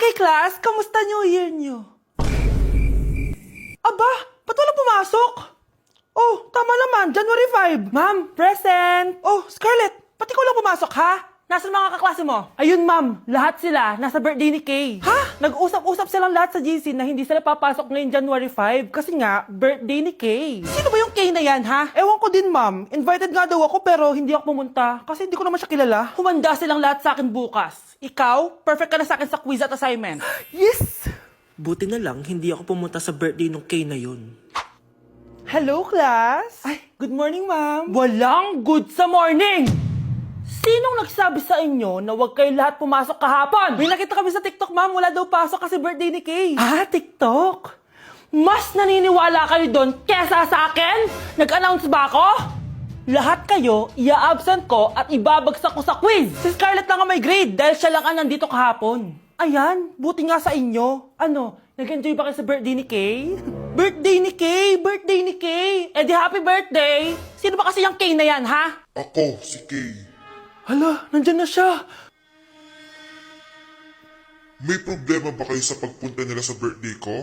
Okay, class, kamusta New Year niyo? Aba, ba't wala pumasok? Oh, tama naman, January 5. Ma'am, present! Oh, Scarlett, ba't ikaw lang pumasok, ha? Nasaan mga kaklase mo? Ayun, ma'am, lahat sila nasa birthday ni Kay. Ha? Nag-usap-usap silang lahat sa GC na hindi sila papasok ngayong January 5 kasi nga, birthday ni Kay. Sino ba yung Kay na yan, ha? Ewan ko din, ma'am. Invited nga daw ako pero hindi ako pumunta kasi hindi ko naman siya kilala. Humanda silang lahat sa akin bukas. Ikaw, perfect ka na sa akin sa quiz at assignment. Yes! Buti na lang, hindi ako pumunta sa birthday nung Kay na yun. Hello, class! Ay, good morning, ma'am. Walang good sa morning! Sinong nagsabi sa inyo na huwag kayo lahat pumasok kahapon? May nakita kami sa TikTok, ma'am. Wala daw pasok kasi birthday ni Kay. Ah, TikTok? Mas naniniwala kayo doon kesa sa akin? Nag-announce ba ako? Lahat kayo, ia-absent ko at ibabagsak ko sa quiz. Si Scarlett lang ang may grade dahil siya lang ang nandito kahapon. Ayan, buti nga sa inyo. Ano, nag-enjoy ba kayo sa birthday ni Kay? Birthday ni Kay! Birthday ni Kay! Eh di happy birthday! Sino ba kasi yung Kay na yan, ha? Ako, si Kay. Hala, nandyan na siya. May problema ba kayo sa pagpunta nila sa birthday ko?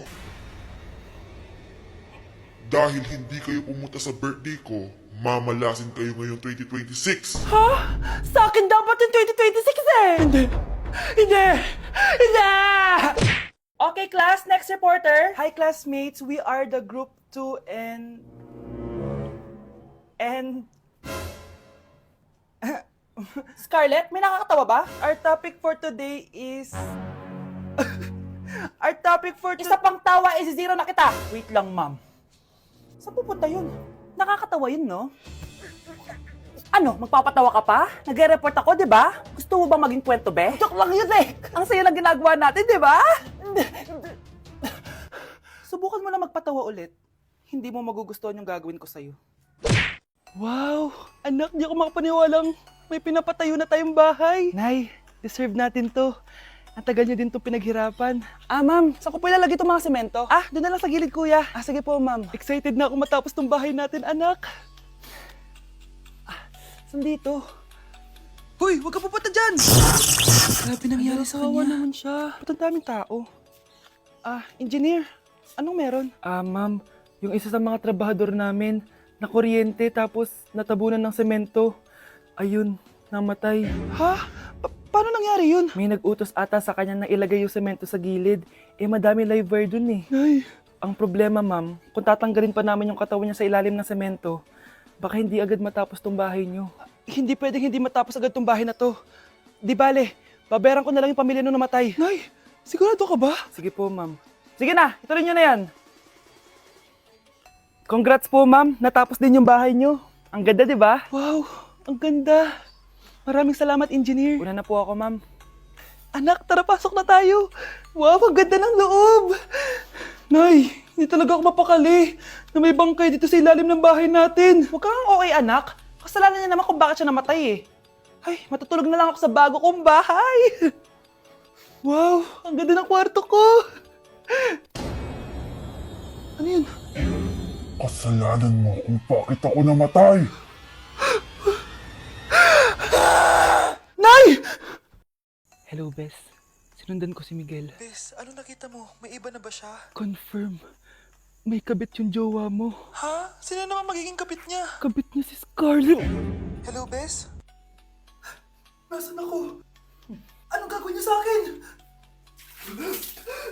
Dahil hindi kayo pumunta sa birthday ko, mamalasin kayo ngayong 2026. Ha? Sa akin dapat yung 2026 eh! Hindi! Hindi! Hindi! Okay, class, next reporter. Hi, classmates. We are the group 2 and... Scarlett, may nakakatawa ba? Our topic for today is... Our topic for Isa pang tawa is zero na kita. Wait lang, ma'am. Saan pupunta yun? Nakakatawa yun, no? Ano, magpapatawa ka pa? Nagre-report ako, di ba? Gusto mo bang maging kwento, be? Joke lang yun eh! Ang saya ng ginagawa natin, di ba? Subukan mo na magpatawa ulit. Hindi mo magugustuhan yung gagawin ko sa'yo. Wow! Anak, di ako makapaniwalang may pinapatayo na tayong bahay. Nay, deserve natin to. Ang tagal niyo din itong pinaghirapan. Ah, ma'am, saan ko po ilalagay itong mga semento? Ah, doon na lang sa gilid, kuya. Ah, sige po, ma'am. Excited na ako matapos itong bahay natin, anak. Saan dito? Hoy, huwag ka pupunta dyan! Grabe nangyari sa kanya. Naman siya. Ba't ang daming tao? Ah, engineer, anong meron? Ah, ma'am, yung isa sa mga trabahador namin, nakuryente tapos natabunan ng semento. Ayun, namatay. Ha? Paano nangyari yun? May nag-utos ata sa kanya na ilagay yung semento sa gilid. Eh, madami live wire dun eh. Ay. Ang problema, ma'am, kung tatanggalin pa namin yung katawan niya sa ilalim ng semento, baka hindi agad matapos tong bahay niyo. Hindi pwedeng hindi matapos agad tong bahay na to. Di bale, babayaran ko na lang yung pamilya nung namatay. Nay, sigurado ka ba? Sige po, ma'am. Sige na, ituloy niyo na yan. Congrats po, ma'am. Natapos din yung bahay niyo. Ang ganda, di ba? Wow, ang ganda. Maraming salamat, engineer. Una na po ako, ma'am. Anak, tara pasok na tayo. Wow, ang ganda ng loob. Nay, hindi talaga ako mapakali na may bangkay dito sa ilalim ng bahay natin. Huwag kang okay, anak. Kasalanan niya naman kung bakit siya namatay eh. Ay, matutulog na lang ako sa bago kong bahay. Wow, ang ganda ng kwarto ko. Ano yun? Kasalanan mo kung bakit ako namatay. Nay! Hello, Bes. Sinundan ko si Miguel. Bes, ano nakita mo? May iba na ba siya? Confirm. May kabit yung jowa mo. Ha? Sino naman magiging kapit niya? Kabit niya si Scarlett. Hello, Bes? Nasaan ako? Anong gagawin niyo sa akin?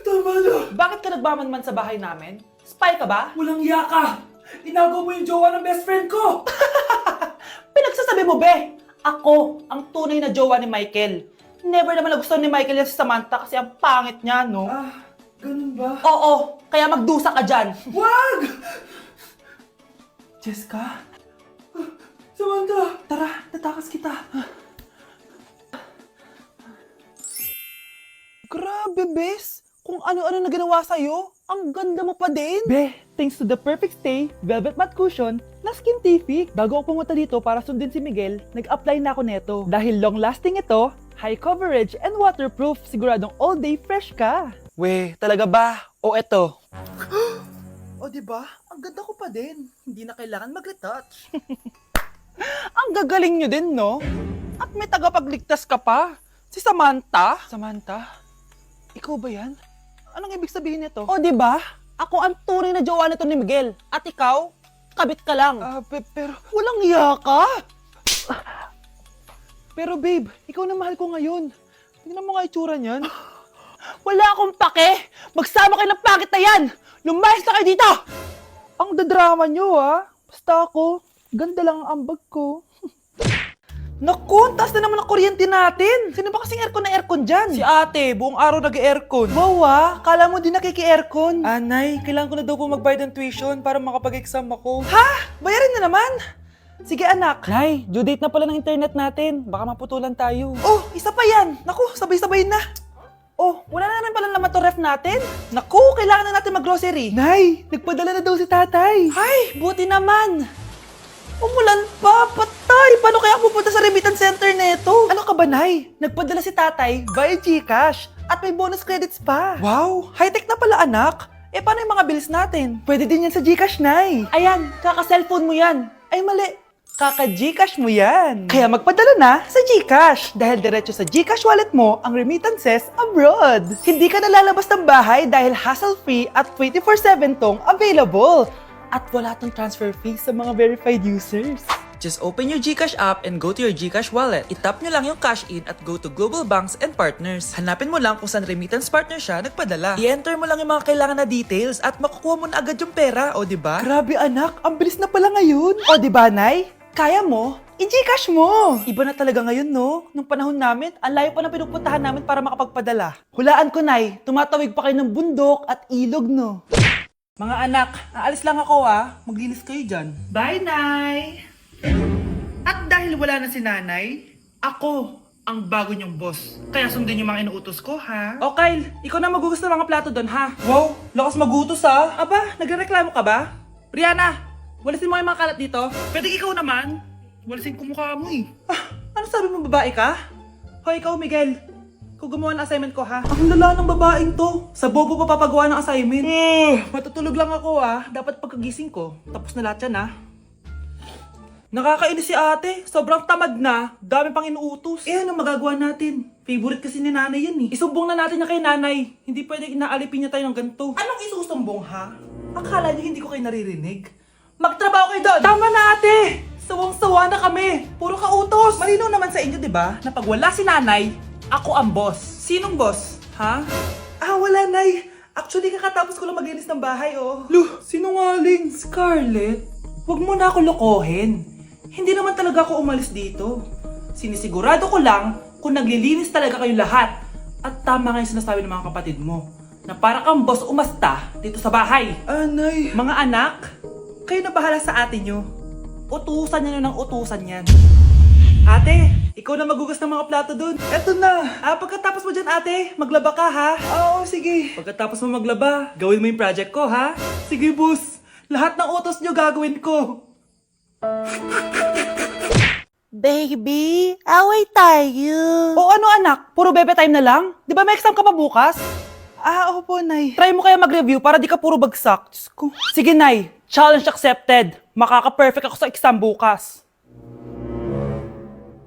Tama na! Bakit ka nagbamanman sa bahay namin? Spy ka ba? Walang yaka! Inagaw mo yung jowa ng best friend ko! Pinagsasabi mo, be! Ako ang tunay na jowa ni Michael. Never naman nagustuhan ni Michael yan si Samantha kasi ang pangit niya, no? Ah, ganun ba? Oo, kaya magdusa ka dyan. Wag! Jessica? Samantha! Tara, tatakas kita. Grabe, Bes! Kung ano-ano na ginawa sa'yo, ang ganda mo pa din! Be, thanks to the perfect stay, velvet matte cushion, na Skintific. Bago ako pumunta dito para sundin si Miguel, nag-apply na ako neto. Dahil long-lasting ito, high coverage, and waterproof, siguradong all day fresh ka. We, talaga ba? O eto? O diba? Ang ganda ko pa din. Hindi na kailangan mag-retouch. Ang gagaling nyo din, no? At may tagapagligtas ka pa. Si Samantha. Samantha? Ikaw ba yan? Anong ibig sabihin nito? O, di ba? Ako ang tunay na jowa nito ni Miguel. At ikaw, kabit ka lang. Pero... Walang iya ka. Pero babe, ikaw na mahal ko ngayon. Tingnan mo nga itsura niyan. Wala akong pake. Magsama kayo ng pangit na yan. Lumayas na kayo dito. Ang dadrama nyo Basta ako, ganda lang ang ambag ko. Naku, ang taas na naman ang kuryente natin. Sino ba kasing aircon dyan? Si ate, buong araw nag-aircon. Wow kala mo din nakiki-aircon. Anay, kailangan ko na daw po magbayad ng tuition para makapag-exam ako. Ha? Bayarin na naman? Sige anak. Nay, due date na pala ng internet natin. Baka maputulan tayo. Oh, isa pa yan. Naku, sabay-sabay na. Oh, wala na naman pala naman to ref natin. Naku, kailangan na natin mag-grocery. Nay, nagpadala na daw si tatay. Ay, buti naman. Umulan pa, patay! Paano kaya ako pupunta sa remittance center nito? Ano ka ba, Nay? Nagpadala si tatay via GCash at may bonus credits pa. Wow, high-tech na pala anak. Paano yung mga bills natin? Pwede din yan sa GCash, Nay. Ayan, kaka-cellphone mo yan. Ay, mali. Kaka-GCash mo yan. Kaya magpadala na sa GCash dahil diretso sa GCash wallet mo ang remittances abroad. Hindi ka nalalabas ng bahay dahil hassle-free at 24/7 tong available. At wala tong transfer fee sa mga verified users. Just open your GCash app and go to your GCash wallet. Itap nyo lang yung cash in at go to Global Banks and Partners. Hanapin mo lang kung saan remittance partner siya nagpadala. I-enter mo lang yung mga kailangan na details at makukuha mo na agad yung pera, o diba? Grabe anak, ang bilis na pala ngayon. O diba, Nay? Kaya mo? I-GCash mo! Iba na talaga ngayon, no? Nung panahon namin, ang layo pa na pinupuntahan namin para makapagpadala. Hulaan ko, Nay, tumatawid pa kayo ng bundok at ilog, no? Mga anak, aalis lang ako Maglinis kayo dyan. Bye, Nay! At dahil wala na si Nanay, ako ang bago niyong boss. Kaya sundin yung mga inuutos ko, ha? O Kyle, ikaw na magugas ng mga plato doon ha. Wow, lakas magutos, ha? Aba, nagrereklamo ka ba? Brianna, walisin mo yung mga kalat dito. Pwede ikaw naman. Walasin ko mukha mo, eh. Ano sabi mo, babae ka? Hoy, ikaw Miguel, ikaw gumawa ng assignment ko ha. Ang lala ng babaeng to. Sa bobo pa papagawa ng assignment. Matutulog lang ako dapat pagkagising ko, tapos na lahat yan Nakakainis si ate, sobrang tamad na, dami pang inuutos. Ano magagawa natin? Favorite kasi ni nanay yan, eh. Isumbong na natin niya kay nanay, hindi pwede inaalipin niya tayo ng ganito. Anong isusumbong, ha? Akala niyo hindi ko kayo naririnig? Magtrabaho kayo doon! Tama na ate! Sawang-sawa na kami! Puro kautos! Malinaw naman sa inyo, di ba? Na pag wala si nanay, ako ang boss. Sinong boss? Ha? Wala, Nay. Actually, kakatapos ko lang maglinis ng bahay, oh. Luh, sinungaling! Scarlett, huwag mo na ako lokohin. Hindi naman talaga ako umalis dito. Sinisigurado ko lang kung naglilinis talaga kayo lahat. At tama nga yung sinasabi ng mga kapatid mo, na para kang boss umasta dito sa bahay. Nay. Mga anak, kayo na bahala sa ate nyo. Utusan nyo ng utusan yan. Ate, ikaw na magugas ng mga plato dun. Eto na. Pagkatapos mo dyan ate, maglaba ka ha. Oo, sige. Pagkatapos mo maglaba, gawin mo yung project ko ha. Sige, boss. Lahat ng utos nyo gagawin ko. Baby, away tayo. O ano, anak? Puro bebe time na lang? Di ba may exam ka pa bukas? Opo, Nay. Try mo kaya mag-review para di ka puro bagsak. Diyos ko. Sige, Nay. Challenge accepted. Makaka-perfect ako sa exam bukas.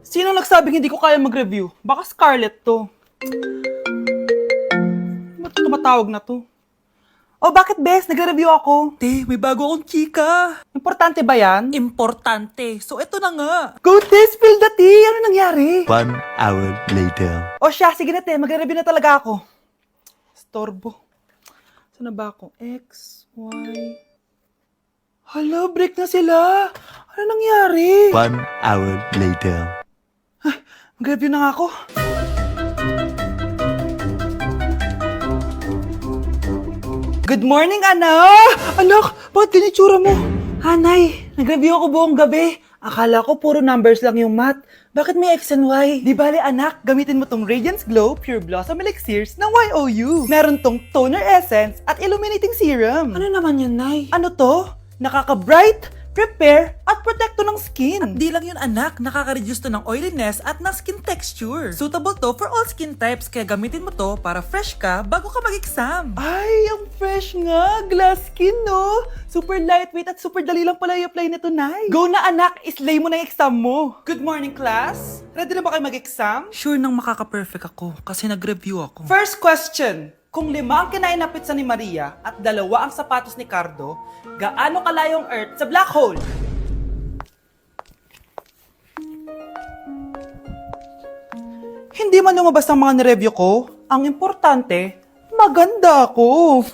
Sino nagsabing hindi ko kaya mag-review? Baka Scarlett to. Ba't tumatawag na to? Oh, bakit, Bes? Nagre-review ako. Te, may bago akong chika. Importante ba yan? Importante. So, eto na nga. Go, Te! Spill the tea! Ano nangyari? 1 hour later. O siya, sige na, Te. Magre-review na talaga ako. Storbo. Saan na ba ako? X, Y... Hala, break na sila. Ano nangyari? 1 hour later. Mag-review na nga ako. Good morning, anak! Anak, bakit ganyan tsura mo? Hanay, nag-review ako buong gabi. Akala ko puro numbers lang yung math. Bakit may X and Y? Di bale, anak, gamitin mo tong Radiance Glow Pure Blossom Elixirs ng YOU. Meron tong toner essence at illuminating serum. Ano naman yan, Nay? Ano to? Nakaka-bright, repair, at protekto ng skin. At di lang yun anak, nakaka-reduce to ng oiliness at ng skin texture. Suitable to for all skin types, kaya gamitin mo to para fresh ka bago ka mag-exam. Ay, ang fresh nga. Glass skin, no? Super lightweight at super dali lang pala i-apply nito, Nay. Go na, anak. Islay mo na yung exam mo. Good morning, class. Ready na ba kayo mag-exam? Sure nang makaka-perfect ako kasi nag-review ako. First question. Kung 5 ang kinain na pizza ni Maria at 2 ang sapatos ni Cardo, gaano kalayo ang Earth sa black hole? Hindi man lumabas ang mga nireview ko, ang importante, maganda ako.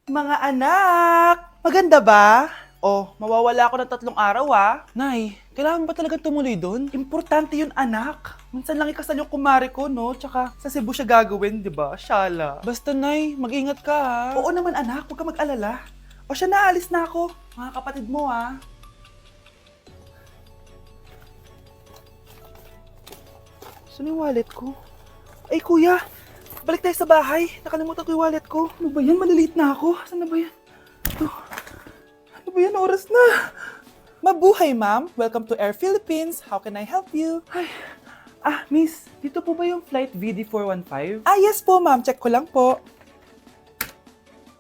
Mga anak, maganda ba? Oh, mawawala ako ng 3 araw Nay, kailangan ba talaga tumuloy doon? Importante yun, anak. Minsan lang ikasal yung kumare ko, no? Tsaka sa Cebu siya gagawin, di ba? Shala. Basta, Nay, mag-ingat ka, ha? Oo naman, anak. Huwag ka mag-alala. O siya, naalis na ako. Mga kapatid mo, ha? Saan yung wallet ko? Ay, kuya! Balik tayo sa bahay. Nakalimutan ko yung wallet ko. Ano ba yan? Maliliit na ako. Saan na ba yan? Ito. Ano ba yan? Oras na. Mabuhay, ma'am. Welcome to Air Philippines. How can I help you? Ay. Miss. Dito po ba yung flight VD415? Yes po, ma'am. Check ko lang po.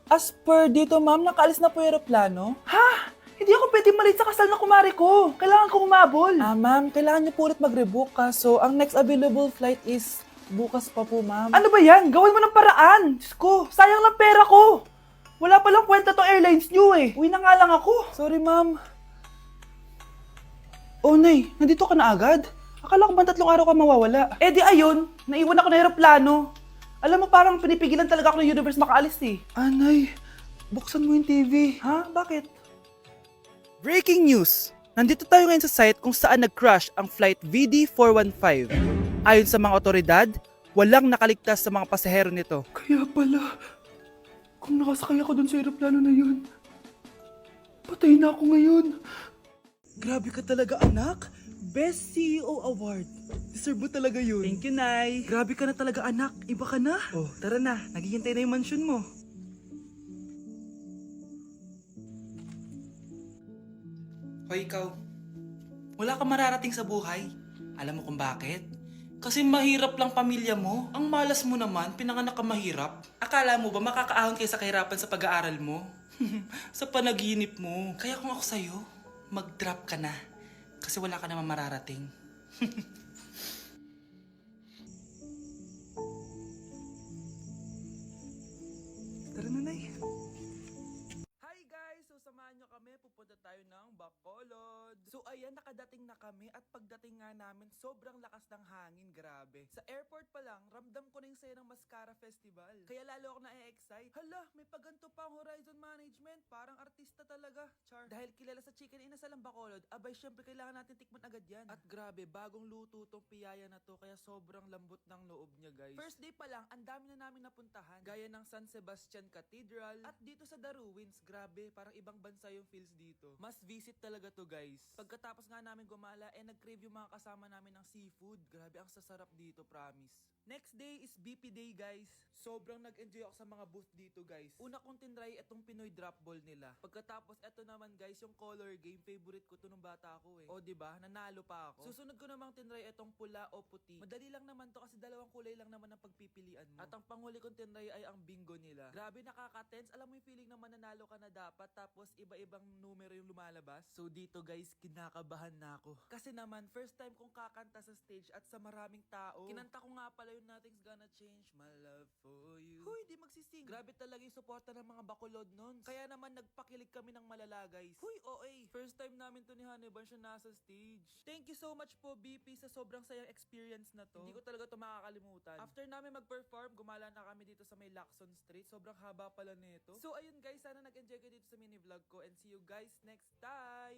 As per dito, ma'am, nakaalis na po yung aeroplano. Ha? Hindi ako pwede malit sa kasal na kumari ko. Kailangan ko umabol. Ma'am, kailangan niyo po ulit mag-rebook so ang next available flight is bukas pa po, ma'am. Ano ba yan? Gawin mo ng paraan. Diyos ko, sayang lang pera ko. Wala palang kwenta to airlines niyo eh. Uwi na nga lang ako. Sorry, ma'am. Oh, Nay, nandito ka na agad? Akala ko ba 3 araw ka mawawala? Eh di ayun, naiwan ako ng aeroplano. Alam mo, parang pinipigilan talaga ako ng universe makaalis eh. Nay, buksan mo yung TV. Ha? Bakit? Breaking news! Nandito tayo ngayon sa site kung saan nag-crash ang flight VD415. Ayon sa mga otoridad, walang nakaligtas sa mga pasahero nito. Kaya pala, kung nakasakay ako dun sa aeroplano na yun, patay na ako ngayon. Grabe ka talaga, anak. Best CEO Award. Deserve mo talaga yun. Thank you, Nay. Grabe ka na talaga, anak. Iba ka na. Oh, tara na. Naghihintay na yung mansion mo. Hoy, ikaw. Wala kang mararating sa buhay. Alam mo kung bakit? Kasi mahirap lang pamilya mo. Ang malas mo naman, pinanganak ka mahirap. Akala mo ba makakaahon kayo sa kahirapan sa pag-aaral mo? Sa panaginip mo. Kaya kung ako sa'yo, mag-drop ka na. Kasi wala ka naman mararating. Tara na, Nay. Hi guys! So samahan nyo kami, pupunta tayo ng Bacolod. So ayan, nakadating na kami at pagdating nga namin, sobrang lakas ng hangin, grabe. Sa airport pa lang, ramdam ko na yung saya ng Mascara Festival. Kaya lalo ako na-excite. Hala, may paganto pa ang Horizon Management. Parang artista talaga, Char. Dahil kilala sa chicken inasal ang Bacolod, abay syempre kailangan natin tikman agad yan. At grabe, bagong luto tong piyaya na to, kaya sobrang lambot ng loob niya, guys. First day pa lang, ang dami na namin napuntahan. Gaya ng San Sebastian Cathedral at dito sa The Ruins, grabe, parang ibang bansa yung feels dito. Mas visit talaga to, guys. Pagkatapos nga namin gumala, nag-crave yung mga kasama namin ng seafood. Grabe, ang sasarap dito, promise. Next day is BP Day, guys. Sobrang nag-enjoy ako sa mga booth dito, guys. Una kong tinry itong Pinoy drop ball nila. Pagkatapos, eto naman, guys, yung color game. Favorite ko to nung bata ako eh. O, diba? Nanalo pa ako. Susunod ko namang tinry itong pula o puti. Madali lang naman to kasi 2 kulay lang naman ang pagpipilian mo. At ang panghuli kong tinry ay ang bingo nila. Grabe, nakaka-tense. Alam mo yung feeling na mananalo ka na dapat tapos iba-ibang numero yung lumalabas. So dito, guys, kinakabahan na ako. Kasi naman, first time kong kakanta sa stage at sa maraming tao. Kinanta ko nga pala yung Nothing's Gonna Change My Love For You. Huy, di magsising. Grabe talaga yung suporta ng mga Bacolod nun. Kaya naman nagpakilig kami ng malala, guys. Huy, OA. First time namin to ni Hannibal siya nasa stage. Thank you so much po, BP, sa sobrang sayang experience na to. Hindi ko talaga to makakalimutan. After namin mag-perform, gumala na kami dito sa may Lacson Street. Sobrang haba pala nito. So ayun, guys, sana nag-enjoy kayo dito sa mini vlog ko and see you guys next time.